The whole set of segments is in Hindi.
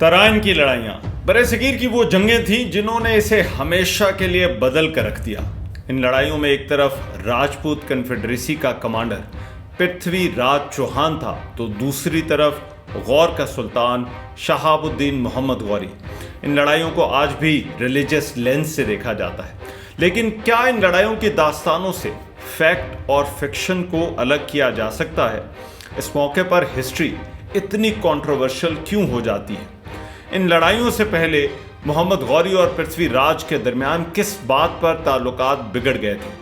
तराइन की लड़ाइयाँ बरसगीर की वो जंगें थीं जिन्होंने इसे हमेशा के लिए बदल कर रख दिया। इन लड़ाइयों में एक तरफ राजपूत कन्फेडरेसी का कमांडर पृथ्वी राज चौहान था, तो दूसरी तरफ गौर का सुल्तान शहाबुद्दीन मोहम्मद गौरी। इन लड़ाइयों को आज भी रिलीजियस लेंस से देखा जाता है, लेकिन क्या इन लड़ाइयों की दास्तानों से फैक्ट और फिक्शन को अलग किया जा सकता है? इस मौके पर हिस्ट्री इतनी कंट्रोवर्शियल क्यों हो जाती है? इन लड़ाइयों से पहले मोहम्मद गौरी और पृथ्वी राज के दरमियान किस बात पर ताल्लुकात बिगड़ गए थे?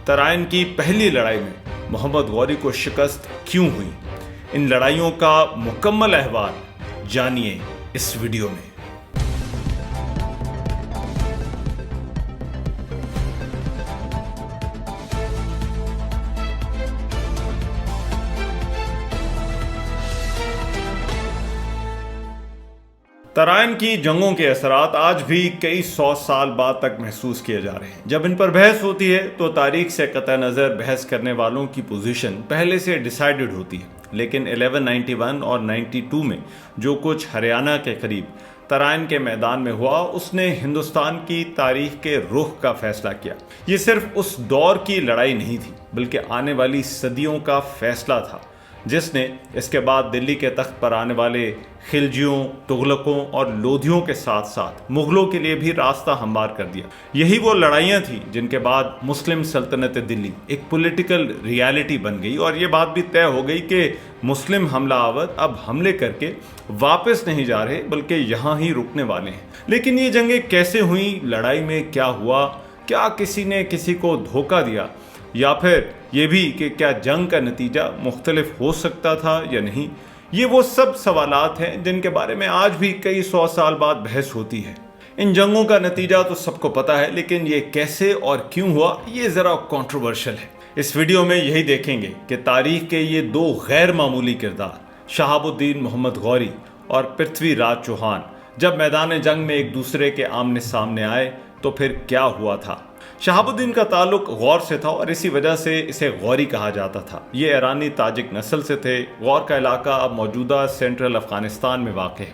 तराइन की पहली लड़ाई में मोहम्मद गौरी को शिकस्त क्यों हुई? इन लड़ाइयों का मुकम्मल अहवाल जानिए इस वीडियो में। तराइन की जंगों के असरात आज भी कई 100 साल बाद तक महसूस किए जा रहे हैं। जब इन पर बहस होती है तो तारीख से कतई नज़र बहस करने वालों की पोजीशन पहले से डिसाइडेड होती है, लेकिन 1191 और 92 में जो कुछ हरियाणा के करीब तराइन के मैदान में हुआ, उसने हिंदुस्तान की तारीख के रुख का फैसला किया। ये सिर्फ उस दौर की लड़ाई नहीं थी, बल्कि आने वाली सदियों का फैसला था, जिसने इसके बाद दिल्ली के तख्त पर आने वाले खिलजियों, तुगलकों और लोधियों के साथ साथ मुगलों के लिए भी रास्ता हमवार कर दिया। यही वो लड़ाइयाँ थीं जिनके बाद मुस्लिम सल्तनत दिल्ली एक पॉलिटिकल रियलिटी बन गई और ये बात भी तय हो गई कि मुस्लिम हमलावर अब हमले करके वापस नहीं जा रहे, बल्कि यहाँ ही रुकने वाले हैं। लेकिन ये जंगें कैसे हुई? लड़ाई में क्या हुआ? क्या किसी ने किसी को धोखा दिया, या फिर ये भी कि क्या जंग का नतीजा मुख्तलिफ हो सकता था या नहीं? ये वो सब सवालात हैं जिनके बारे में आज भी कई 100 साल बाद बहस होती है। इन जंगों का नतीजा तो सबको पता है, लेकिन ये कैसे और क्यों हुआ, ये ज़रा कंट्रोवर्शियल है। इस वीडियो में यही देखेंगे कि तारीख के ये दो गैर मामूली किरदार शहाबुद्दीन मोहम्मद गौरी और पृथ्वी राज चौहान जब मैदान जंग में एक दूसरे के आमने सामने आए तो फिर क्या हुआ था। शहाबुद्दीन का ताल्लुक गौर से था और इसी वजह से इसे गौरी कहा जाता था। ये ईरानी ताजिक नस्ल से थे। गौर का इलाका अब मौजूदा सेंट्रल अफगानिस्तान में वाक़ है।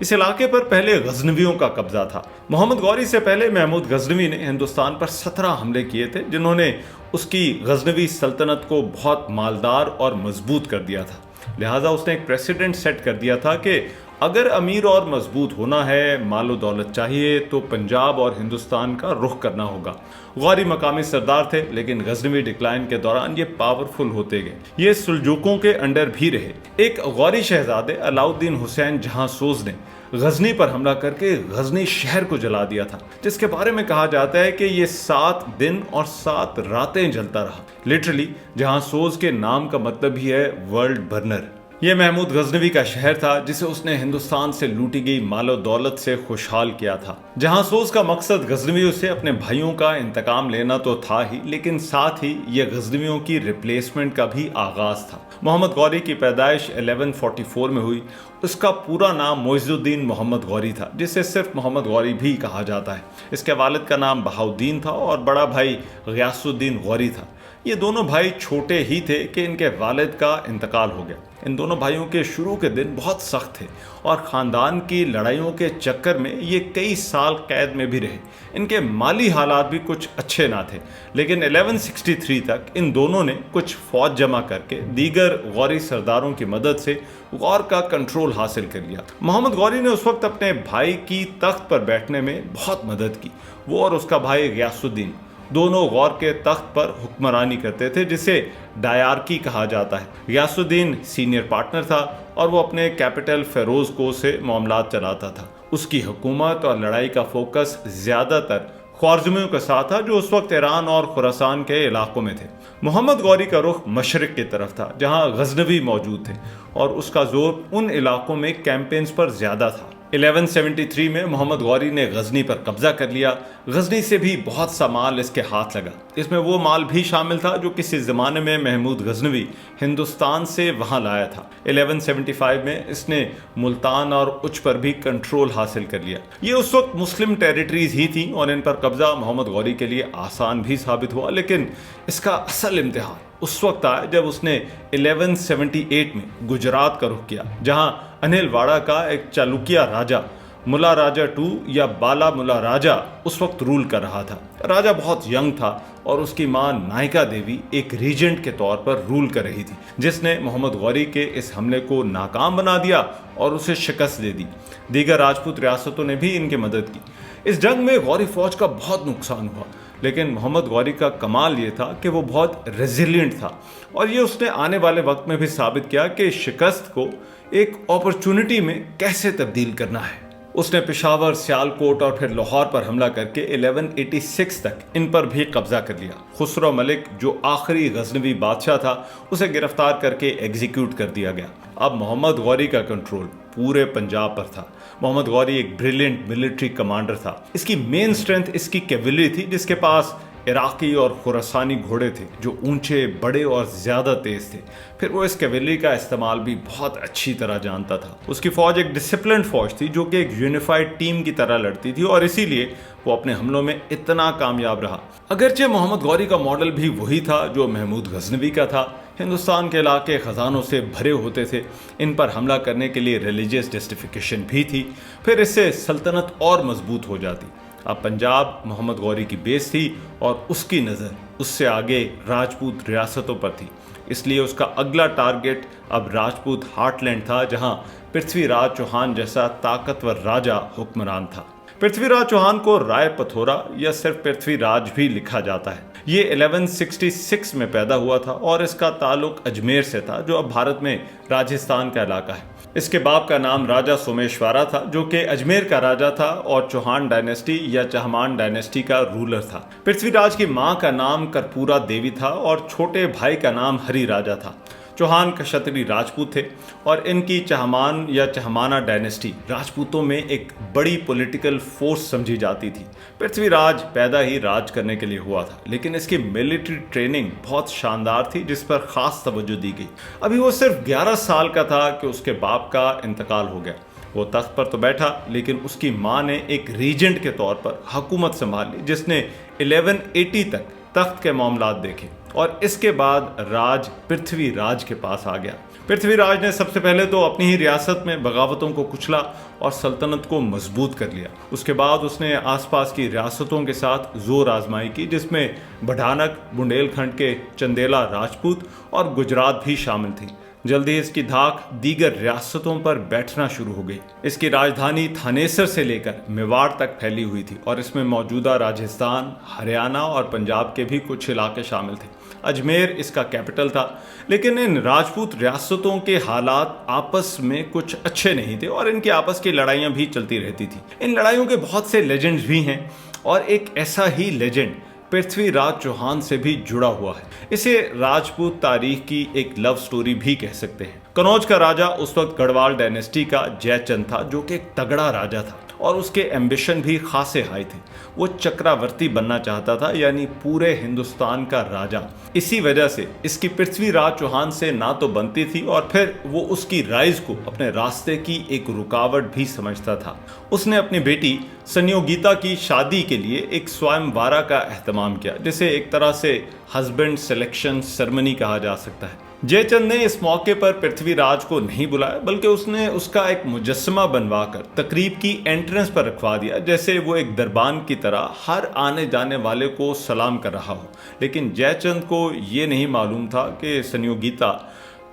इस इलाके पर पहले गजनवियों का कब्जा था। मोहम्मद गौरी से पहले महमूद गजनवी ने हिंदुस्तान पर 17 हमले किए थे, जिन्होंने उसकी गजनवी सल्तनत को बहुत मालदार और मजबूत कर दिया था। लिहाजा उसने एक प्रेसिडेंट सेट कर दिया था कि अगर अमीर और मजबूत होना है, मालो दौलत चाहिए, तो पंजाब और हिंदुस्तान का रुख करना होगा। गौरी मकामी सरदार थे, लेकिन गजनवी डिक्लाइन के दौरान ये पावरफुल होते गए। ये सुल्जूकों के अंडर भी रहे। एक गौरी शहजादे अलाउद्दीन हुसैन जहां सोज ने गजनी पर हमला करके गजनी शहर को जला दिया था, जिसके बारे में कहा जाता है कि ये 7 दिन और 7 रातें जलता रहा। लिटरली जहां सोज के नाम का मतलब ही है वर्ल्ड बर्नर। यह महमूद गजनवी का शहर था जिसे उसने हिंदुस्तान से लूटी गई मालो दौलत से खुशहाल किया था। जहां सोज का मकसद गजनवियों से अपने भाइयों का इंतकाम लेना तो था ही, लेकिन साथ ही यह गजनवियों की रिप्लेसमेंट का भी आगाज था। मोहम्मद गौरी की पैदाइश 1144 में हुई। उसका पूरा नाम मोइजुद्दीन मोहम्मद गौरी था, जिसे सिर्फ मोहम्मद गौरी भी कहा जाता है। इसके वालिद का नाम बहाउद्दीन था और बड़ा भाई गयासुद्दीन गौरी था। ये दोनों भाई छोटे ही थे कि इनके वालिद का इंतकाल हो गया। इन दोनों भाइयों के शुरू के दिन बहुत सख्त थे और ख़ानदान की लड़ाइयों के चक्कर में ये कई साल कैद में भी रहे। इनके माली हालात भी कुछ अच्छे ना थे, लेकिन 1163 तक इन दोनों ने कुछ फौज जमा करके दीगर गौरी सरदारों की मदद से गौर का कंट्रोल हासिल कर लिया। मोहम्मद गौरी ने उस वक्त अपने भाई की तख्त पर बैठने में बहुत मदद की। वो और उसका भाई गयासुद्दीन दोनों गौर के तख्त पर हुक्मरानी करते थे, जिसे डायरकी कहा जाता है। गयासुद्दीन सीनियर पार्टनर था और वो अपने कैपिटल फेरोजकोह से मामलात चलाता था। उसकी हुकूमत और लड़ाई का फोकस ज़्यादातर ख्वारिज़मियों के साथ था, जो उस वक्त ईरान और खुरासान के इलाकों में थे। मोहम्मद गौरी का रुख मशरिक की तरफ था, जहाँ गजनवी मौजूद थे, और उसका जोर उन इलाकों में कैंपेन्स पर ज़्यादा था। 1173 में मोहम्मद गौरी ने गजनी पर कब्जा कर लिया। गजनी से भी बहुत सा माल इसके हाथ लगा। इसमें वो माल भी शामिल था जो किसी ज़माने में महमूद गजनवी हिंदुस्तान से वहाँ लाया था। 1175 में इसने मुल्तान और उच पर भी कंट्रोल हासिल कर लिया। ये उस वक्त मुस्लिम टेरिटरीज ही थी और इन पर कब्जा मोहम्मद गौरी के लिए आसान भी साबित हुआ, लेकिन इसका असल इम्तिहान उस वक्त आया जब उसने 1178 में गुजरात का रुख किया, जहां अनिलवाड़ा का एक चालुक्य राजा मुला राजा टू या बाला मुला राजा उस वक्त रूल कर रहा था। राजा बहुत यंग था और उसकी मां नायका देवी एक रीजेंट के तौर पर रूल कर रही थी, जिसने मोहम्मद गौरी के इस हमले को नाकाम बना दिया और उसे शिकस्त दे दी। दीगर राजपूत रियासतों ने भी इनकी मदद की। इस जंग में गौरी फौज का बहुत नुकसान हुआ, लेकिन मोहम्मद गौरी का कमाल ये था कि वो बहुत रेजिलिएंट था और ये उसने आने वाले वक्त में भी साबित किया कि शिकस्त को एक अपॉर्चुनिटी में कैसे तब्दील करना है। उसने पेशावर, सियालकोट और फिर लाहौर पर हमला करके 1186 तक इन पर भी कब्जा कर लिया। खुसरो मलिक, जो आखिरी गजनवी बादशाह था, उसे गिरफ्तार करके एग्जीक्यूट कर दिया गया। अब मोहम्मद गौरी का कंट्रोल पूरे पंजाब पर था। मोहम्मद गौरी एक ब्रिलियंट मिलिट्री कमांडर था। इसकी मेन स्ट्रेंथ इसकी कैवलरी थी, जिसके पास इराकी और खुरासानी घोड़े थे जो ऊंचे, बड़े और ज्यादा तेज थे। फिर वो इस कैवलरी का इस्तेमाल भी बहुत अच्छी तरह जानता था। उसकी फौज एक डिसिप्लिन फौज थी जो कि एक यूनिफाइड टीम की तरह लड़ती थी और इसीलिए वो अपने हमलों में इतना कामयाब रहा। अगरचे मोहम्मद गौरी का मॉडल भी वही था जो महमूद गजनवी का था। हिंदुस्तान के इलाके खजानों से भरे होते थे। इन पर हमला करने के लिए रिलीजियस जस्टिफिकेशन भी थी। फिर इससे सल्तनत और मजबूत हो जाती। अब पंजाब मोहम्मद गौरी की बेस थी और उसकी नज़र उससे आगे राजपूत रियासतों पर थी। इसलिए उसका अगला टारगेट अब राजपूत हार्टलैंड था, जहां पृथ्वीराज चौहान जैसा ताकतवर राजा हुक्मरान था। पृथ्वीराज चौहान को राय पथोरा या सिर्फ पृथ्वीराज भी लिखा जाता है। ये 1166 में पैदा हुआ था और इसका ताल्लुक अजमेर से था, जो अब भारत में राजस्थान का इलाका है। इसके बाप का नाम राजा सोमेश्वरा था, जो कि अजमेर का राजा था और चौहान डायनेस्टी या चहमान डायनेस्टी का रूलर था। पृथ्वीराज की मां का नाम कर्पूरा देवी था और छोटे भाई का नाम हरि राजा था। चौहान क्षत्रिय राजपूत थे और इनकी चहमान या चहमाना डायनेस्टी राजपूतों में एक बड़ी पॉलिटिकल फोर्स समझी जाती थी। पृथ्वीराज पैदा ही राज करने के लिए हुआ था, लेकिन इसकी मिलिट्री ट्रेनिंग बहुत शानदार थी, जिस पर खास तवज्जो दी गई। अभी वो सिर्फ 11 साल का था कि उसके बाप का इंतकाल हो गया। वो तख्त पर तो बैठा, लेकिन उसकी माँ ने एक रीजेंट के तौर पर हुकूमत संभाली, जिसने 1180 तक तख्त के मामलात देखे और इसके बाद राज पृथ्वीराज के पास आ गया। पृथ्वीराज ने सबसे पहले तो अपनी ही रियासत में बगावतों को कुचला और सल्तनत को मजबूत कर लिया। उसके बाद उसने आसपास की रियासतों के साथ जोर आजमाई की, जिसमें भड़ानक, बुंदेलखंड के चंदेला राजपूत और गुजरात भी शामिल थी। जल्दी इसकी धाक दीगर रियासतों पर बैठना शुरू हो गई। इसकी राजधानी थानेसर से लेकर मेवाड़ तक फैली हुई थी और इसमें मौजूदा राजस्थान, हरियाणा और पंजाब के भी कुछ इलाके शामिल थे। अजमेर इसका कैपिटल था, लेकिन इन राजपूत रियासतों के हालात आपस में कुछ अच्छे नहीं थे और इनकी आपस की लड़ाइयाँ भी चलती रहती थी। इन लड़ाइयों के बहुत से लेजेंड्स भी हैं और एक ऐसा ही लेजेंड पृथ्वीराज चौहान से भी जुड़ा हुआ है। इसे राजपूत तारीख की एक लव स्टोरी भी कह सकते हैं। कनौज का राजा उस वक्त गढ़वाल डायनेस्टी का जयचंद था, जो कि एक तगड़ा राजा था और उसके एम्बिशन भी खासे हाई थे। वो चक्रवर्ती बनना चाहता था, यानी पूरे हिंदुस्तान का राजा। इसी वजह से इसकी पृथ्वीराज चौहान से ना तो बनती थी और फिर वो उसकी राइज को अपने रास्ते की एक रुकावट भी समझता था। उसने अपनी बेटी संयोगिता की शादी के लिए एक स्वयंवरा का एहतमाम किया, जिसे एक तरह से हस्बैंड सिलेक्शन सेरेमनी कहा जा सकता है। जयचंद ने इस मौके पर पृथ्वीराज को नहीं बुलाया, बल्कि उसने उसका एक मुजस्समा बनवाकर तकरीब की एंट्रेंस पर रखवा दिया, जैसे वो एक दरबान की तरह हर आने जाने वाले को सलाम कर रहा हो। लेकिन जयचंद को ये नहीं मालूम था कि संयोगिता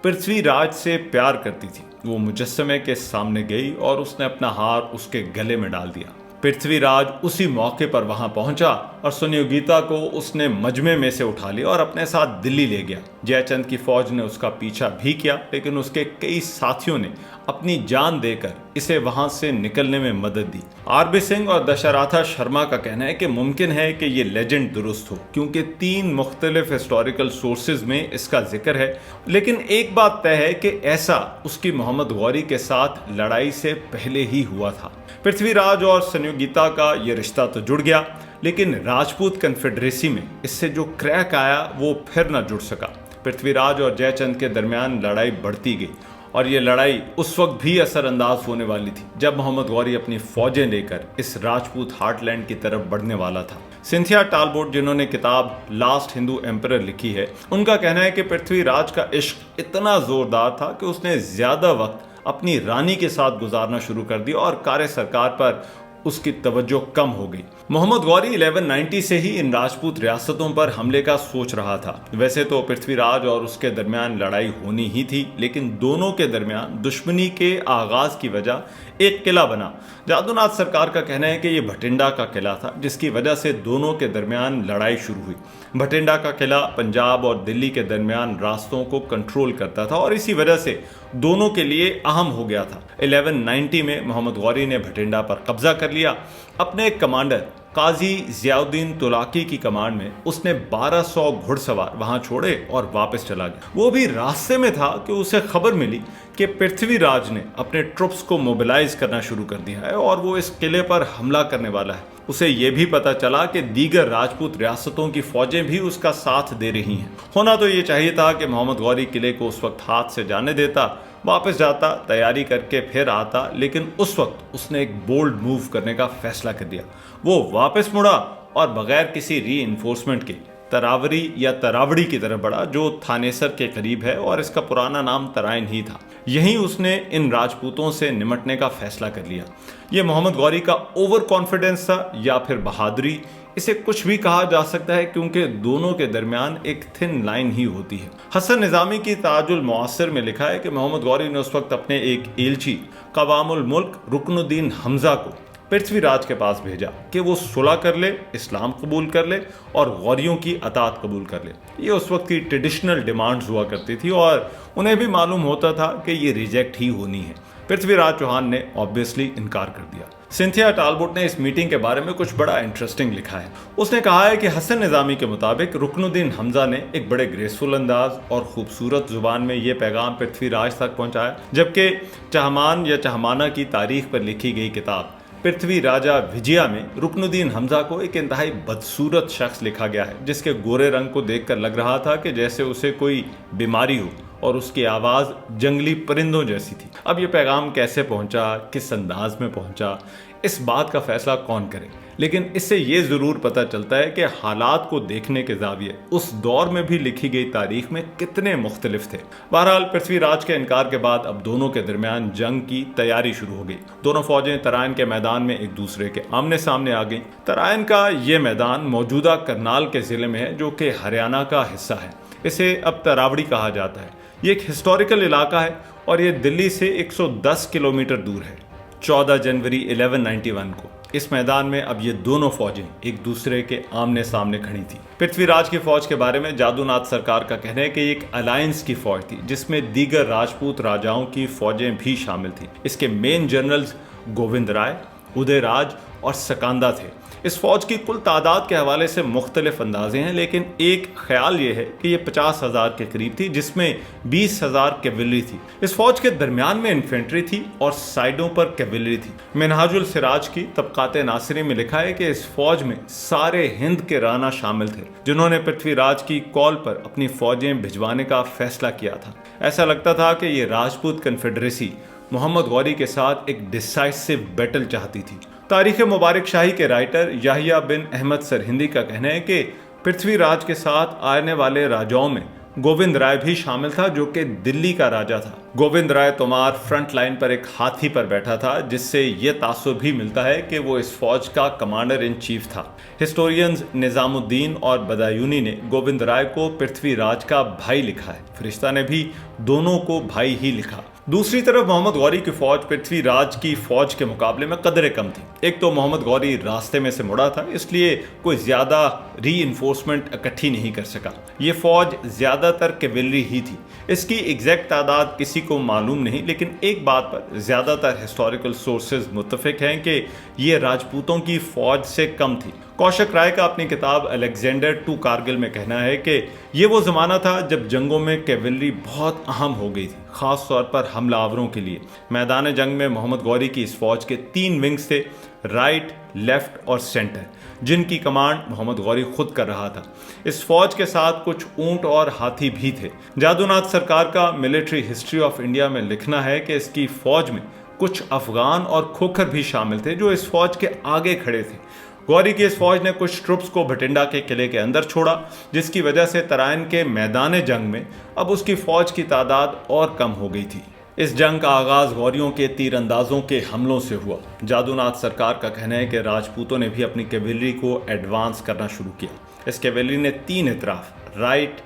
पृथ्वीराज से प्यार करती थी। वो मुजस्समे के सामने गई और उसने अपना हार उसके गले में डाल दिया। पृथ्वीराज उसी मौके पर वहां पहुंचा और संयोगिता को उसने मजमे में से उठा लिया और अपने साथ दिल्ली ले गया। जयचंद की फौज ने उसका पीछा भी किया, लेकिन उसके कई साथियों ने अपनी जान देकर इसे वहां से निकलने में मदद दी। आरबी सिंह और दशरथा शर्मा का कहना है कि मुमकिन है कि ये लेजेंड दुरुस्त हो, क्योंकि 3 मुख्तलिफ हिस्टोरिकल सोर्सेज में इसका जिक्र है। लेकिन एक बात तय है कि ऐसा उसकी मोहम्मद गौरी के साथ लड़ाई से पहले ही हुआ था। पृथ्वीराज और संयोगिता का ये रिश्ता तो जुड़ गया, लेकिन राजपूत कन्फेडरेसी में इससे जो क्रैक आया वो फिर न जुड़ सका। पृथ्वीराज और जयचंद के दरमियान लड़ाई बढ़ती गई और ये लड़ाई उस वक्त भी असरअंदाज होने वाली थी जब मोहम्मद गौरी अपनी फौजें लेकर इस राजपूत हार्टलैंड की तरफ बढ़ने वाला था। सिंथिया टालबोट, जिन्होंने किताब लास्ट हिंदू एम्परर लिखी है, उनका कहना है कि पृथ्वीराज का इश्क इतना जोरदार था कि उसने ज्यादा वक्त अपनी रानी के साथ गुजारना शुरू कर दिया और कार्य सरकार पर उसकी तवज्जो कम हो गई। मोहम्मद गौरी 1190 से ही इन राजपूत रियासतों पर हमले का सोच रहा था। वैसे तो पृथ्वीराज और उसके दरमियान लड़ाई होनी ही थी, लेकिन दोनों के दरमियान दुश्मनी के आगाज की वजह एक किला बना। जादूनाथ सरकार का कहना है कि यह भटिंडा का किला था, जिसकी वजह से दोनों के दरमियान लड़ाई शुरू हुई। भटिंडा का किला पंजाब और दिल्ली के दरमियान रास्तों को कंट्रोल करता था और इसी वजह से दोनों के लिए अहम हो गया था। 1190 में मोहम्मद गौरी ने भटिंडा पर कब्जा कर लिया। अपने कमांडर काजी जियाउद्दीन तुलाकी की कमांड में उसने 1200 घुड़सवार वहां छोड़े और वापस चला गया। वो भी रास्ते में था कि उसे खबर मिली कि पृथ्वीराज ने अपने ट्रुप्स को मोबिलाइज करना शुरू कर दिया है और वो इस किले पर हमला करने वाला है। उसे यह भी पता चला कि दीगर राजपूत रियासतों की फौजें भी उसका साथ दे रही हैं। होना तो ये चाहिए था कि मोहम्मद गौरी किले को उस वक्त हाथ से जाने देता, वापस जाता, तैयारी करके फिर आता, लेकिन उस वक्त उसने एक बोल्ड मूव करने का फैसला कर दिया। वो वापस मुड़ा और बगैर किसी री इन्फोर्समेंट के तरावरी या तरावड़ी की तरफ बढ़ा, जो थानेसर के करीब है और इसका पुराना नाम तराइन ही था। यहीं उसने इन राजपूतों से निमटने का फैसला कर लिया। यह मोहम्मद गौरी का ओवर कॉन्फिडेंस था या फिर बहादुरी, इसे कुछ भी कहा जा सकता है, क्योंकि दोनों के दरमियान एक थिन लाइन ही होती है। हसन निजामी की ताजुल मुआसिर में लिखा है कि मोहम्मद गौरी ने उस वक्त अपने एक एलची कवामुल मुल्क रुकनुद्दीन हमजा को पृथ्वीराज के पास भेजा कि वो सुलह कर ले, इस्लाम कबूल कर ले और गौरियों की अतात कबूल कर ले। ये उस वक्त की ट्रेडिशनल डिमांड्स हुआ करती थी और उन्हें भी मालूम होता था कि ये रिजेक्ट ही होनी है। पृथ्वीराज चौहान ने ऑब्वियसली इनकार कर दिया। सिंथिया टालबोट ने इस मीटिंग के बारे में कुछ बड़ा इंटरेस्टिंग लिखा है। उसने कहा है कि हसन निजामी के मुताबिक रुकनुद्दीन हमजा ने एक बड़े ग्रेसफुल अंदाज और खूबसूरत जुबान में ये पैगाम पृथ्वीराज तक पहुंचाया, जबकि चहमान या चहमाना की तारीख पर लिखी गई किताब पृथ्वी राजा विजया में रुकनुद्दीन हमजा को एक इंतहाई बदसूरत शख्स लिखा गया है, जिसके गोरे रंग को देखकर लग रहा था कि जैसे उसे कोई बीमारी हो और उसकी आवाज़ जंगली परिंदों जैसी थी। अब ये पैगाम कैसे पहुंचा, किस अंदाज में पहुंचा, इस बात का फैसला कौन करे, लेकिन इससे ये ज़रूर पता चलता है कि हालात को देखने के ज़ाविये उस दौर में भी लिखी गई तारीख में कितने मुख्तलिफ थे। बहरहाल पृथ्वीराज के इनकार के बाद अब दोनों के दरमियान जंग की तैयारी शुरू हो गई। दोनों फौजें तराइन के मैदान में एक दूसरे के आमने सामने आ गईं। तराइन का ये मैदान मौजूदा करनाल के ज़िले में है, जो कि हरियाणा का हिस्सा है। इसे अब तरावड़ी कहा जाता है। ये एक हिस्टोरिकल इलाका है और ये दिल्ली से 110 किलोमीटर दूर है। 14 जनवरी 1191 को इस मैदान में अब ये दोनों फौजें एक दूसरे के आमने सामने खड़ी थी। पृथ्वीराज की फौज के बारे में जादूनाथ सरकार का कहना है कि एक अलायंस की फौज थी, जिसमें दीगर राजपूत राजाओं की फौजें भी शामिल थी। इसके मेन जनरल्स गोविंद राय, उदयराज और सकांदा थे। इस फौज की कुल तादाद के हवाले से मुख्तलिफ अंदाजे हैं, लेकिन एक ख्याल ये है कि ये 50,000 के करीब थी, जिसमें 20,000 कैवेलरी थी। इस फौज के दरमियान में इन्फेंट्री थी और साइडों पर कैवेलरी थी। मिनहाजुल सिराज की तबकात नासिरी में लिखा है कि इस फौज में सारे हिंद के राना शामिल थे, जिन्होंने पृथ्वीराज की कॉल पर अपनी फौजें भिजवाने का फैसला किया था। ऐसा लगता था कि ये राजपूत कन्फेडरेसी मोहम्मद गौरी के साथ एक डिसाइसिव बैटल चाहती थी। तारीख मुबारक शाही के राइटर याहिया बिन अहमद सरहिंदी का कहना है कि पृथ्वीराज के साथ आने वाले राजाओं में गोविंद राय भी शामिल था, जो कि दिल्ली का राजा था। गोविंद राय तोमार फ्रंट लाइन पर एक हाथी पर बैठा था, जिससे यह तासुर भी मिलता है कि वो इस फौज का कमांडर इन चीफ था। हिस्टोरियंस निजामुद्दीन और बदायूनी ने गोविंद राय को पृथ्वीराज का भाई लिखा है। फरिश्ता ने भी दोनों को भाई ही लिखा। दूसरी तरफ मोहम्मद गौरी की फौज पृथ्वीराज की फौज के मुकाबले में कदरे कम थी। एक तो मोहम्मद गौरी रास्ते में से मुड़ा था, इसलिए कोई ज्यादा री इन्फोर्समेंट इकट्ठी नहीं कर सका। ये फौज ज्यादातर कैवेलरी ही थी। इसकी एग्जैक्ट तादाद किसी को मालूम नहीं, लेकिन एक बात पर ज्यादातर हिस्टोरिकल सोर्सेज मुत्तफिक हैं कि ये राजपूतों की फौज से कम थी। कौशक राय का अपनी किताब अलेक्जेंडर टू कारगिल में कहना है कि ये वो ज़माना था जब जंगों में कैवेलरी बहुत अहम हो गई थी, ख़ास तौर पर हमलावरों के लिए। मैदान जंग में मोहम्मद गौरी की इस फौज के 3 विंग्स थे, राइट, लेफ्ट और सेंटर, जिनकी कमांड मोहम्मद गौरी खुद कर रहा था। इस फौज के साथ कुछ ऊंट और हाथी भी थे। जादूनाथ सरकार का मिलिट्री हिस्ट्री ऑफ इंडिया में लिखना है कि इसकी फौज में कुछ अफगान और खोखर भी शामिल थे, जो इस फौज के आगे खड़े थे। गौरी की इस फौज ने कुछ ट्रुप्स को भटिंडा के किले के अंदर छोड़ा, जिसकी वजह से तराइन के मैदान जंग में अब उसकी फौज की तादाद और कम हो गई थी। इस जंग का आगाज गौरियों के तीरंदाजों के हमलों से हुआ। जादूनाथ सरकार का कहना है कि राजपूतों ने भी अपनी कैवेलरी को एडवांस करना शुरू किया। इस कैवेलरी ने 3 इतराफ, राइट,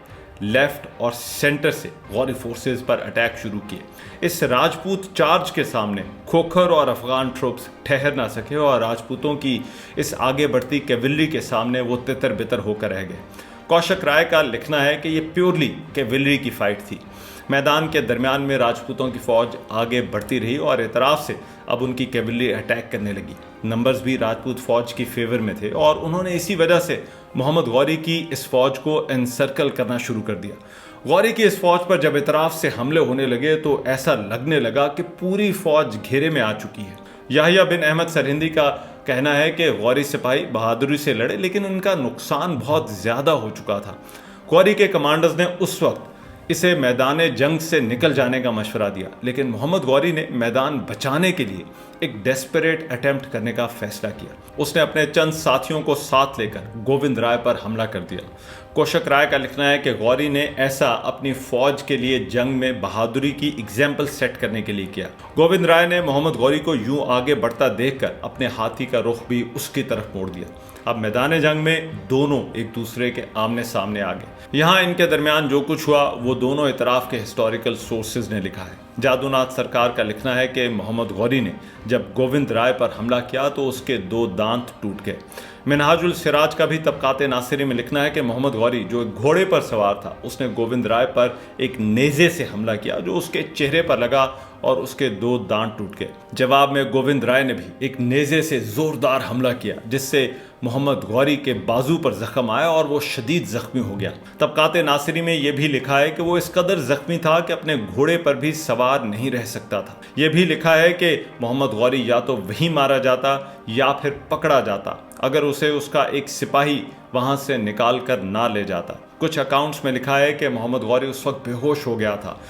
लेफ्ट और सेंटर से गौरी फोर्सेस पर अटैक शुरू किए। इस राजपूत चार्ज के सामने खोखर और अफगान ट्रुप्स ठहर ना सके और राजपूतों की इस आगे बढ़ती कैवेलरी के सामने वो तितर बितर होकर रह गए। कौशक राय का लिखना है कि ये प्योरली कैवेलरी की फाइट थी। मैदान के दरमियान में राजपूतों की फौज आगे बढ़ती रही और इतराफ से अब उनकी कैवेलरी अटैक करने लगी। नंबर्स भी राजपूत फौज की फेवर में थे और उन्होंने इसी वजह से मोहम्मद गौरी की इस फौज को एनसर्कल करना शुरू कर दिया। गौरी की इस फौज पर जब इतराफ से हमले होने लगे तो ऐसा लगने लगा कि पूरी फौज घेरे में आ चुकी है। याहिया बिन अहमद सरहिंदी का कहना है कि गौरी सिपाही बहादुरी से लड़े, लेकिन उनका नुकसान बहुत ज्यादा हो चुका था। गौरी के कमांडर्स ने उस वक्त इसे मैदान जंग से निकल जाने का मशवरा दिया, लेकिन मोहम्मद गौरी ने मैदान बचाने के लिए एक डेस्परेट अटेम्प्ट करने का फैसला किया। उसने अपने चंद साथियों को साथ लेकर गोविंद राय पर हमला कर दिया। कौशक राय का लिखना है कि गौरी ने ऐसा अपनी फौज के लिए जंग में बहादुरी की एग्जाम्पल सेट करने के लिए किया। गोविंद राय ने मोहम्मद गौरी को यूं आगे बढ़ता देखकर अपने हाथी का रुख भी उसकी तरफ मोड़ दिया। अब मैदान जंग में दोनों एक दूसरे के आमने सामने आ गए। यहाँ इनके दरमियान जो कुछ हुआ वो दोनों इतराफ के हिस्टोरिकल सोर्सेज ने लिखा है। जादूनाथ सरकार का लिखना है कि मोहम्मद गौरी ने जब गोविंद राय पर हमला किया तो उसके 2 दांत टूट गए। मिनहाजुल सिराज का भी तबकात नासिरी में लिखना है कि मोहम्मद गौरी जो एक घोड़े पर सवार था, उसने गोविंद राय पर एक नेज़े से हमला किया जो उसके चेहरे पर लगा और उसके 2 दांत टूट गए। जवाब में गोविंद राय ने भी एक नेज़े से जोरदार हमला किया जिससे मोहम्मद गौरी के बाजू पर जख्म आया और वो शदीद जख्मी हो गया। तबकात नासिरी में यह भी लिखा है कि वो इस कदर जख्मी था कि अपने घोड़े पर भी सवार नहीं रह सकता था। यह भी लिखा है कि मोहम्मद गौरी या तो वहीं मारा जाता या फिर पकड़ा जाता अगर उसे उसका एक सिपाही वहां से निकाल कर ना ले जाता। कुछ अकाउंट्स में लिखा है कि मोहम्मद गौरी उस वक्त बेहोश हो गया था।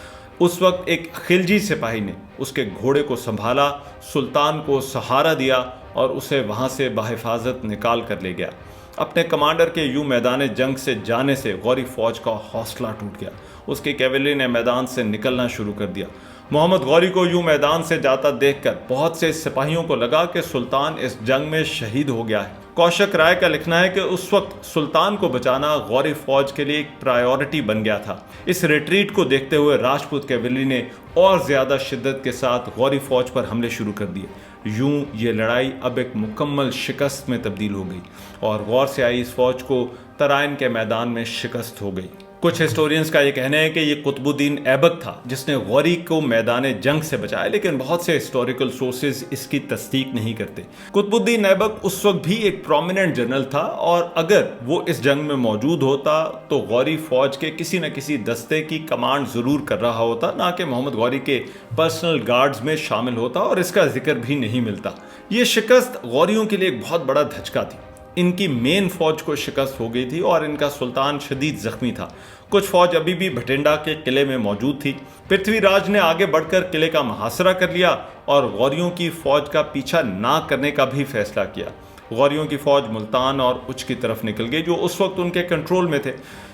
उस वक्त एक खिलजी सिपाही ने उसके घोड़े को संभाला, सुल्तान को सहारा दिया और उसे वहां से बाहिफाजत निकाल कर ले गया। अपने कमांडर के यूं मैदान जंग से जाने से गौरी फौज का हौसला टूट गया। उसकी कैवेलरी ने मैदान से निकलना शुरू कर दिया। मोहम्मद गौरी को यूं मैदान से जाता देखकर बहुत से सिपाहियों को लगा कि सुल्तान इस जंग में शहीद हो गया है। कौशक राय का लिखना है कि उस वक्त सुल्तान को बचाना गौरी फौज के लिए एक प्रायोरिटी बन गया था। इस रिट्रीट को देखते हुए राजपूत कैवेलरी ने और ज्यादा शिद्दत के साथ गौरी फौज पर हमले शुरू कर दिए। यूं ये लड़ाई अब एक मुकम्मल शिकस्त में तब्दील हो गई और गौर से आई इस फौज को तराइन के मैदान में शिकस्त हो गई। कुछ हिस्टोरियंस का ये कहना है कि ये कुतुबुद्दीन ऐबक था जिसने गौरी को मैदान जंग से बचाया, लेकिन बहुत से हिस्टोरिकल सोर्सेज इसकी तस्दीक नहीं करते। कुतुबुद्दीन ऐबक उस वक्त भी एक प्रोमिनेंट जनरल था और अगर वो इस जंग में मौजूद होता तो गौरी फौज के किसी न किसी दस्ते की कमांड जरूर कर रहा होता, ना कि मोहम्मद गौरी के पर्सनल गार्ड्स में शामिल होता और इसका जिक्र भी नहीं मिलता। ये शिकस्त गौरियों के लिए एक बहुत बड़ा धचका थी। इनकी मेन फौज को शिकस्त हो गई थी और इनका सुल्तान शदीद जख्मी था। कुछ फौज अभी भी भटिंडा के किले में मौजूद थी। पृथ्वीराज ने आगे बढ़कर किले का मुहासरा कर लिया और गौरियों की फौज का पीछा ना करने का भी फैसला किया। गौरियों की फौज मुल्तान और उच्च की तरफ निकल गई जो उस वक्त उनके कंट्रोल में थे।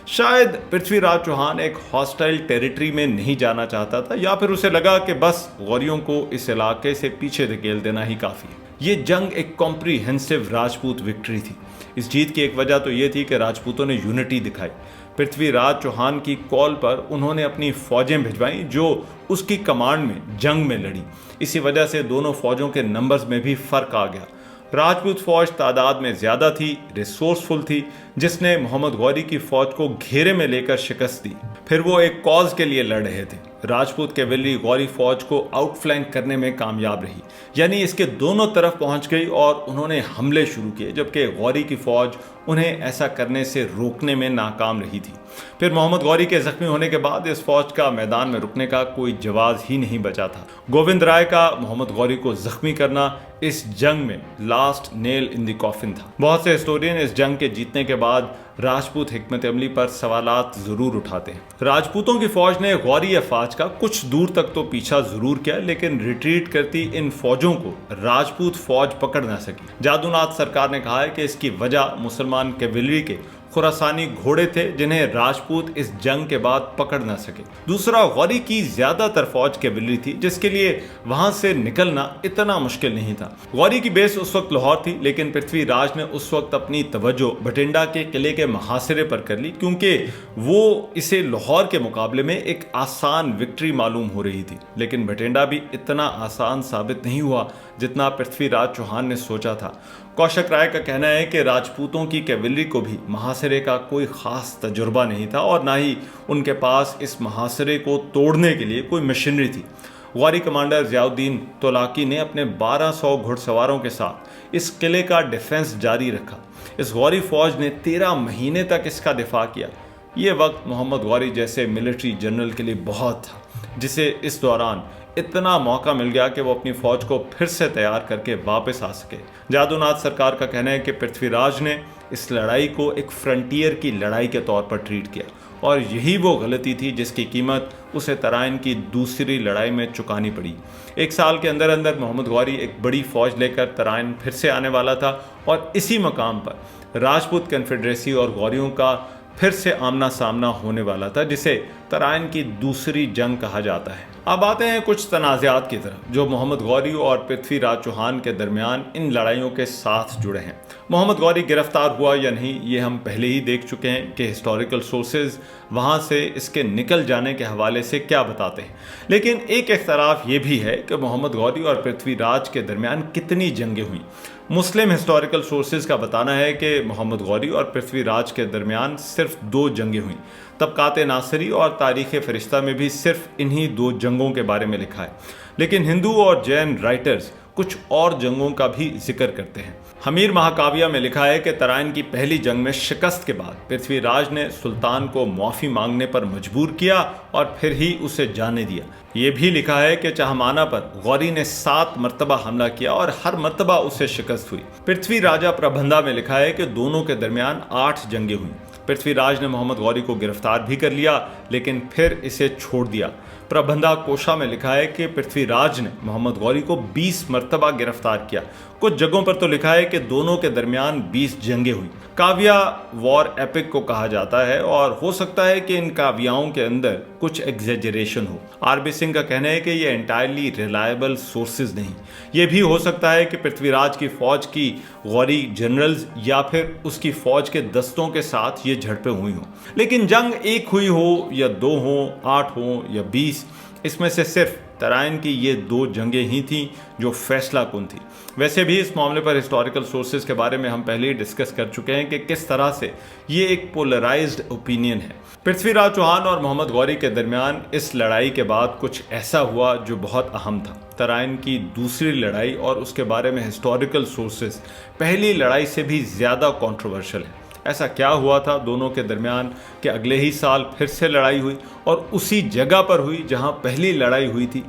शायद पृथ्वीराज चौहान एक हॉस्टाइल टेरिटरी में नहीं जाना चाहता था या फिर उसे लगा कि बस गौरियों को इस इलाके से पीछे धकेल देना ही काफ़ी है। ये जंग एक कॉम्प्रीहेंसिव राजपूत विक्ट्री थी। इस जीत की एक वजह तो ये थी कि राजपूतों ने यूनिटी दिखाई। पृथ्वीराज चौहान की कॉल पर उन्होंने अपनी फौजें भिजवाईं जो उसकी कमांड में जंग में लड़ी। इसी वजह से दोनों फौजों के नंबर्स में भी फर्क आ गया। राजपूत फौज तादाद में ज्यादा थी, रिसोर्सफुल थी, जिसने मोहम्मद गौरी की फौज को घेरे में लेकर शिकस्त दी। फिर वो एक कॉज के लिए लड़ रहे थे। राजपूत कैवेलरी गौरी फौज को आउटफ्लैंक करने में कामयाब रही, यानी इसके दोनों तरफ पहुंच गई और उन्होंने हमले शुरू किए, जबकि गौरी की फौज उन्हें ऐसा करने से रोकने में नाकाम रही थी। फिर मोहम्मद गौरी के जख्मी होने के बाद इस फौज का मैदान में रुकने का कोई जवाब ही नहीं बचा था। गोविंद राय का मोहम्मद गौरी को जख्मी करना इस जंग में last nail in the coffin था। बहुत से हिस्टोरियन इस जंग के जीतने के बाद राजपूत हिकमत अमली पर सवालात जरूर उठाते हैं। राजपूतों की फौज ने गौरी अफवाज का कुछ दूर तक तो पीछा जरूर किया, लेकिन रिट्रीट करती इन फौजों को राजपूत फौज पकड़ न सकी। जादूनाथ सरकार ने कहा है कि इसकी वजह मुसलमान कैवेलरी के खुरासानी घोड़े थे, जिन्हें राजपूत इस जंग के बाद पकड़ न सके। दूसरा, गौरी की ज्यादातर फौज कैवेलरी थी, जिसके लिए वहां से निकलना इतना मुश्किल नहीं था। गौरी की बेस उस वक्त लाहौर थी, लेकिन पृथ्वीराज ने उस वक्त अपनी तवज्जो भटिंडा के किले के मुहासरे पर कर ली, क्योंकि वो इसे लाहौर के मुकाबले में एक आसान विक्ट्री मालूम हो रही थी। लेकिन भटिंडा भी इतना आसान साबित नहीं हुआ जितना पृथ्वीराज चौहान ने सोचा था। कौशक राय का कहना है कि राजपूतों की कैवेलरी को भी मुहासरे का कोई खास तजुर्बा नहीं था और ना ही उनके पास इस मुहासरे को तोड़ने के लिए कोई मशीनरी थी। गौरी कमांडर ज़ियाउद्दीन तोलाकी ने अपने 1200 घुड़सवारों के साथ इस किले का डिफेंस जारी रखा। इस गौरी फौज ने 13 महीने तक इसका दिफा किया। ये वक्त मोहम्मद गौरी जैसे मिलिट्री जनरल के लिए बहुत था, जिसे इस दौरान इतना मौका मिल गया कि वो अपनी फौज को फिर से तैयार करके वापस आ सके। जादूनाथ सरकार का कहना है कि पृथ्वीराज ने इस लड़ाई को एक फ्रंटियर की लड़ाई के तौर पर ट्रीट किया और यही वो गलती थी जिसकी कीमत उसे तराइन की दूसरी लड़ाई में चुकानी पड़ी। एक साल के अंदर अंदर मोहम्मद गौरी एक बड़ी फौज लेकर तराइन फिर से आने वाला था और इसी मकाम पर राजपूत कन्फेडरेसी और गौरियों का फिर से आमना सामना होने वाला था, जिसे तराइन की दूसरी जंग कहा जाता है। अब आते हैं कुछ तनाज़ात की तरफ जो मोहम्मद गौरी और पृथ्वीराज चौहान के दरमियान इन लड़ाइयों के साथ जुड़े हैं। मोहम्मद गौरी गिरफ्तार हुआ या नहीं, ये हम पहले ही देख चुके हैं कि हिस्टोरिकल सोर्सेज वहाँ से इसके निकल जाने के हवाले से क्या बताते हैं। लेकिन एक इख्तलाफ ये भी है कि मोहम्मद गौरी और पृथ्वीराज के दरमियान कितनी जंगें हुई। मुस्लिम हिस्टोरिकल सोर्सेज का बताना है कि मोहम्मद गौरी और पृथ्वीराज के दरमियान सिर्फ 2 जंगें हुई। तबकात नासरी और तारीख़ फ़रिश्ता में भी सिर्फ इन्हीं 2 जंगों के बारे में लिखा है, लेकिन हिंदू और जैन राइटर्स कुछ और जंगों का भी जिक्र करते हैं। हमीर महाकाव्या में लिखा है कि तराइन की पहली जंग में शिकस्त के बाद पृथ्वीराज ने सुल्तान को माफ़ी मांगने पर मजबूर किया और फिर ही उसे जाने दिया। ये भी लिखा है कि चाहमाना पर गौरी ने 7 मरतबा हमला किया और हर मरतबा उसे शिकस्त हुई। पृथ्वी राजा प्रबंधा में लिखा है कि दोनों के दरमियान 8 जंगें हुई। पृथ्वीराज ने मोहम्मद गौरी को गिरफ्तार भी कर लिया, लेकिन फिर इसे छोड़ दिया। प्रबंधा कोशा में लिखा है कि पृथ्वीराज ने मोहम्मद गौरी को 20 मरतबा गिरफ्तार किया। कुछ जगहों पर तो लिखा है कि दोनों के दरमियान 20 जंगें हुई। काव्या वॉर एपिक को कहा जाता है और हो सकता है कि इन काव्याओं के अंदर कुछ एग्जेजरेशन हो। आरबी सिंह का कहना है कि ये एंटायरली रिलायबल सोर्सेज नहीं। ये भी हो सकता है कि पृथ्वीराज की फौज की गौरी जनरल्स या फिर उसकी फौज के दस्तों के साथ ये झड़पें हुई हों। लेकिन जंग एक हुई हो या 2 हो, 8 हो या 20, इसमें से सिर्फ तराइन की ये 2 जंगें ही थीं जो फैसला कुन थी। वैसे भी इस मामले पर हिस्टोरिकल सोर्सेज के बारे में हम पहले ही डिस्कस कर चुके हैं कि किस तरह से ये एक पोलराइज्ड ओपिनियन है। पृथ्वीराज चौहान और मोहम्मद गौरी के दरमियान इस लड़ाई के बाद कुछ ऐसा हुआ जो बहुत अहम था। तराइन की दूसरी लड़ाई और उसके बारे में हिस्टोरिकल सोर्सेज पहली लड़ाई से भी ज़्यादा कंट्रोवर्शियल है। ऐसा क्या हुआ था दोनों के दरमियान कि अगले ही साल फिर से लड़ाई हुई और उसी जगह पर हुई जहां पहली लड़ाई हुई थी।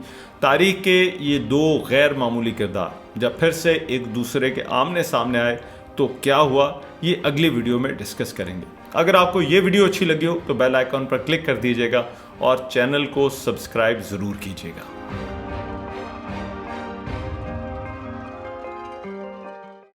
तारीख के ये 2 गैर मामूली किरदार जब फिर से एक दूसरे के आमने सामने आए तो क्या हुआ, ये अगली वीडियो में डिस्कस करेंगे। अगर आपको ये वीडियो अच्छी लगी हो तो बेल आइकॉन पर क्लिक कर दीजिएगा और चैनल को सब्सक्राइब ज़रूर कीजिएगा।